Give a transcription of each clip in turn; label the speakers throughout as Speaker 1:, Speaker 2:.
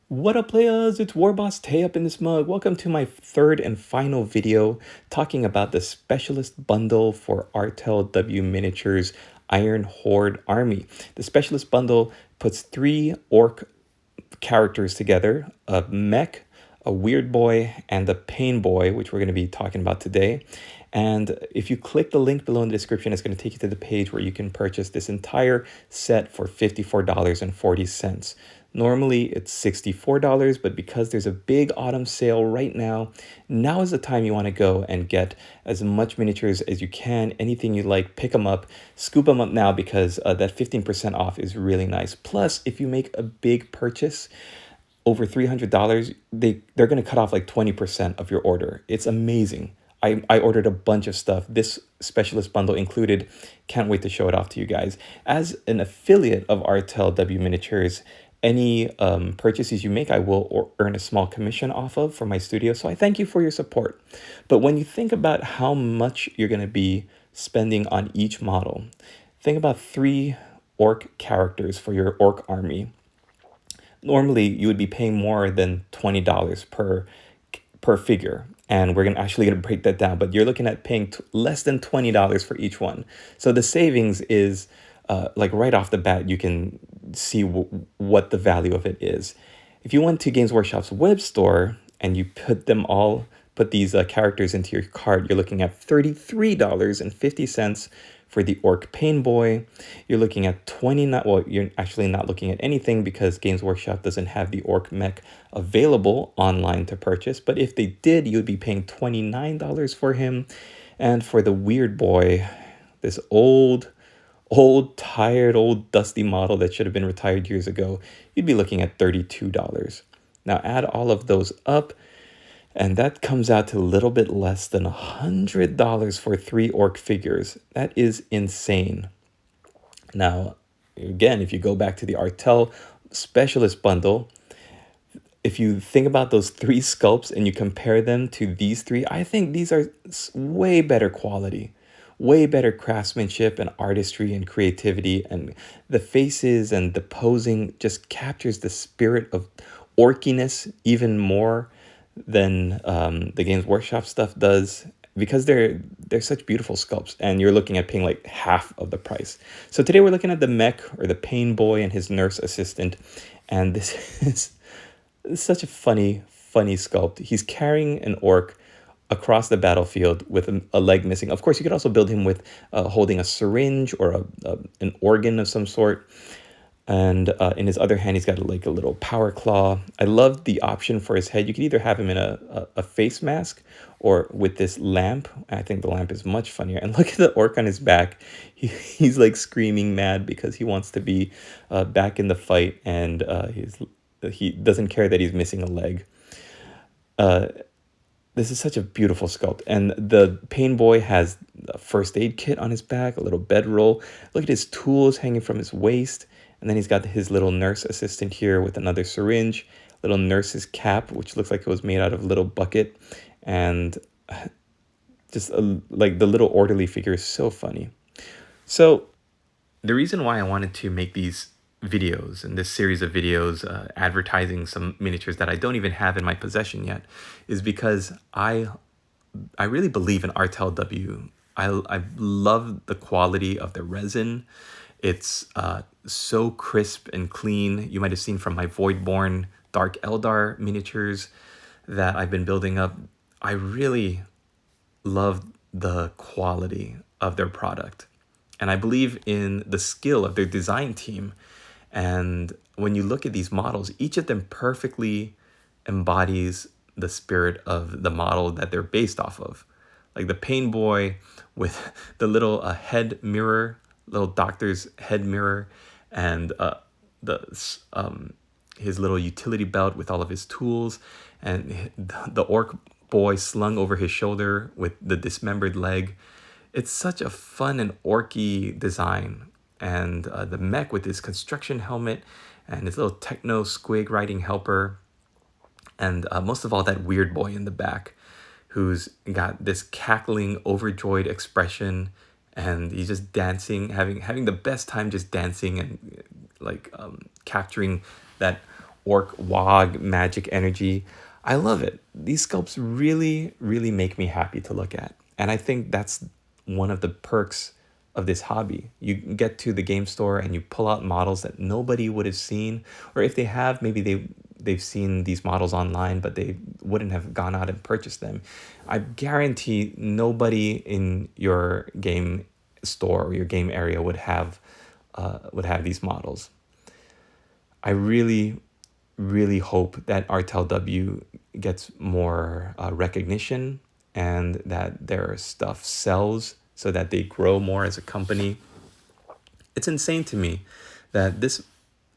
Speaker 1: What up, players? It's Warboss Tay up in this mug. Welcome to my third and final video talking about the specialist bundle for Artel W Miniatures Iron Horde Army. The specialist bundle puts 3 orc characters together, a mech, a Weirdboy, and a Painboy, which we're going to be talking about today. And if you click the link below in the description, it's going to take you to the page where you can purchase this entire set for $54.40. Normally it's $64, but because there's a big autumn sale right now is the time you want to go and get as much miniatures as you can. Anything you like, pick them up, scoop them up now because that 15% off is really nice. Plus, if you make a big purchase, over $300, they're going to cut off like 20% of your order. It's amazing. I ordered a bunch of stuff. This specialist bundle included. Can't wait to show it off to you guys. As an affiliate of Artel W Miniatures, any purchases you make, I will earn a small commission off of for my studio. So I thank you for your support. But when you think about how much you're going to be spending on each model, think about 3 orc characters for your orc army. Normally you would be paying more than $20 per figure, and we're gonna break that down, but you're looking at paying less than $20 for each one. So the savings is like right off the bat, you can see what the value of it is. If you went to Games Workshop's web store and you put these characters into your cart, you're looking at $33.50 for the Orc Painboy. You're looking at you're actually not looking at anything because Games Workshop doesn't have the Orc mech available online to purchase. But if they did, you'd be paying $29 for him. And for the Weirdboy, this old, tired, old, dusty model that should have been retired years ago, you'd be looking at $32. Now add all of those up, and that comes out to a little bit less than $100 for 3 orc figures. That is insane. Now, again, if you go back to the Artel Specialist Bundle, if you think about those 3 sculpts and you compare them to these 3, I think these are way better quality, way better craftsmanship and artistry and creativity, and the faces and the posing just captures the spirit of orkiness even more than the Games Workshop stuff does, because they're such beautiful sculpts, and you're looking at paying like half of the price. So today we're looking at the mech, or the Painboy, and his nurse assistant, and this is such a funny sculpt. He's carrying an orc across the battlefield with a leg missing. Of course, you could also build him with holding a syringe or an organ of some sort. And in his other hand, he's got like a little power claw. I love the option for his head. You could either have him in a face mask or with this lamp. I think the lamp is much funnier. And look at the orc on his back. He's like screaming mad because he wants to be back in the fight, and he doesn't care that he's missing a leg. This is such a beautiful sculpt. And the Painboy has a first aid kit on his back, a little bedroll. Look at his tools hanging from his waist. And then he's got his little nurse assistant here with another syringe, little nurse's cap, which looks like it was made out of a little bucket. And just like the little orderly figure is so funny. So the reason why I wanted to make these videos and this series of videos advertising some miniatures that I don't even have in my possession yet is because I really believe in Artel W. I love the quality of the resin. It's so crisp and clean. You might have seen from my Voidborn Dark Eldar miniatures that I've been building up. I really love the quality of their product, and I believe in the skill of their design team. And when you look at these models, each of them perfectly embodies the spirit of the model that they're based off of. Like the Painboy with the little head mirror, little doctor's head mirror, and his little utility belt with all of his tools, and the orc boy slung over his shoulder with the dismembered leg. It's such a fun and orky design. And the mech with his construction helmet and his little techno squig riding helper, and most of all that Weirdboy in the back, who's got this cackling, overjoyed expression, and he's just dancing, having the best time just dancing and like capturing that orc wog magic energy. I love it. These sculpts really, really make me happy to look at. And I think that's one of the perks of this hobby. You get to the game store and you pull out models that nobody would have seen, or if they have, maybe they've seen these models online, but they wouldn't have gone out and purchased them. I guarantee nobody in your game store or your game area would have these models. I really, really hope that RTLW gets more recognition and that their stuff sells so that they grow more as a company. It's insane to me that this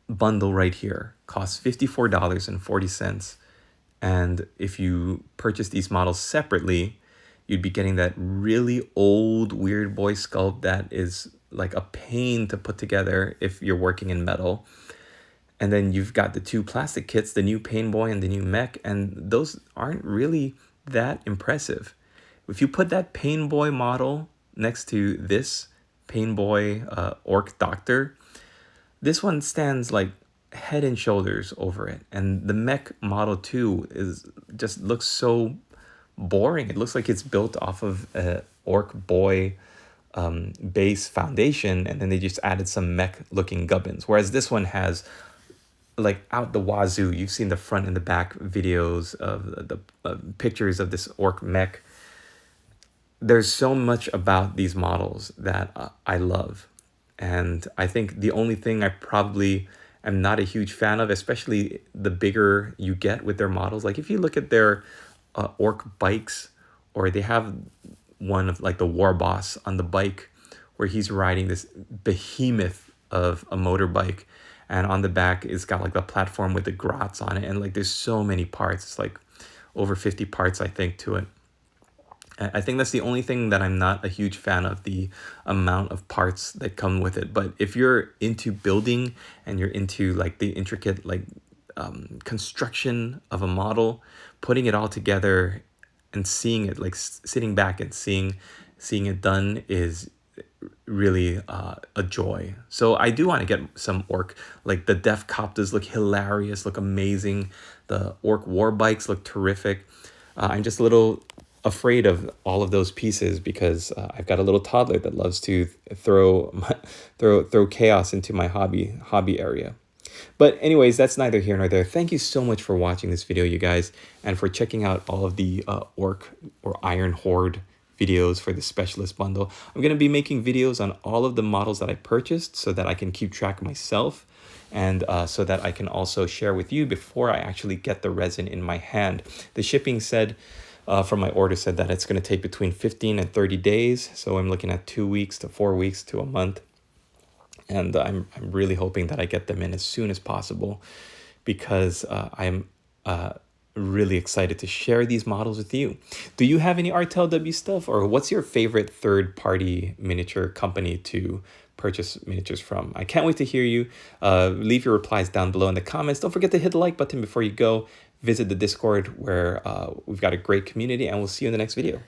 Speaker 1: bundle right here costs $54.40. And if you purchase these models separately, you'd be getting that really old Weirdboy sculpt that is like a pain to put together if you're working in metal. And then you've got the two plastic kits, the new Painboy and the new mech, and those aren't really that impressive. If you put that Painboy model next to this Painboy Orc Doctor, this one stands like head and shoulders over it. And the mech model too just looks so boring. It looks like it's built off of a Orc Boy base foundation, and then they just added some mech looking gubbins. Whereas this one has like out the wazoo. You've seen the front and the back videos of the pictures of this orc mech. There's so much about these models that I love. And I think the only thing I probably am not a huge fan of, especially the bigger you get with their models, like if you look at their orc bikes, or they have one of like the war boss on the bike where he's riding this behemoth of a motorbike, and on the back it's got like the platform with the grots on it, and like there's so many parts. It's like over 50 parts, I think, to it. I think that's the only thing that I'm not a huge fan of, the amount of parts that come with it. But if you're into building and you're into like the intricate like construction of a model, putting it all together and seeing it, like sitting back and seeing it done is really a joy. So I do want to get some orc, like the Def Copters look hilarious, look amazing. The orc war bikes look terrific. I'm just a little afraid of all of those pieces because I've got a little toddler that loves to throw chaos into my hobby area. But anyways, that's neither here nor there. Thank you so much for watching this video, you guys, and for checking out all of the orc or iron horde videos for the specialist bundle. I'm going to be making videos on all of the models that I purchased so that I can keep track myself, and so that I can also share with you before I actually get the resin in my hand. The shipping said from my order said that it's going to take between 15 and 30 days. So I'm looking at 2 weeks to 4 weeks to a month. And I'm really hoping that I get them in as soon as possible, because I'm really excited to share these models with you. Do you have any RTLW stuff, or what's your favorite third-party miniature company to purchase miniatures from? I can't wait to hear you. Leave your replies down below in the comments. Don't forget to hit the like button before you go. Visit the Discord where we've got a great community, and we'll see you in the next video.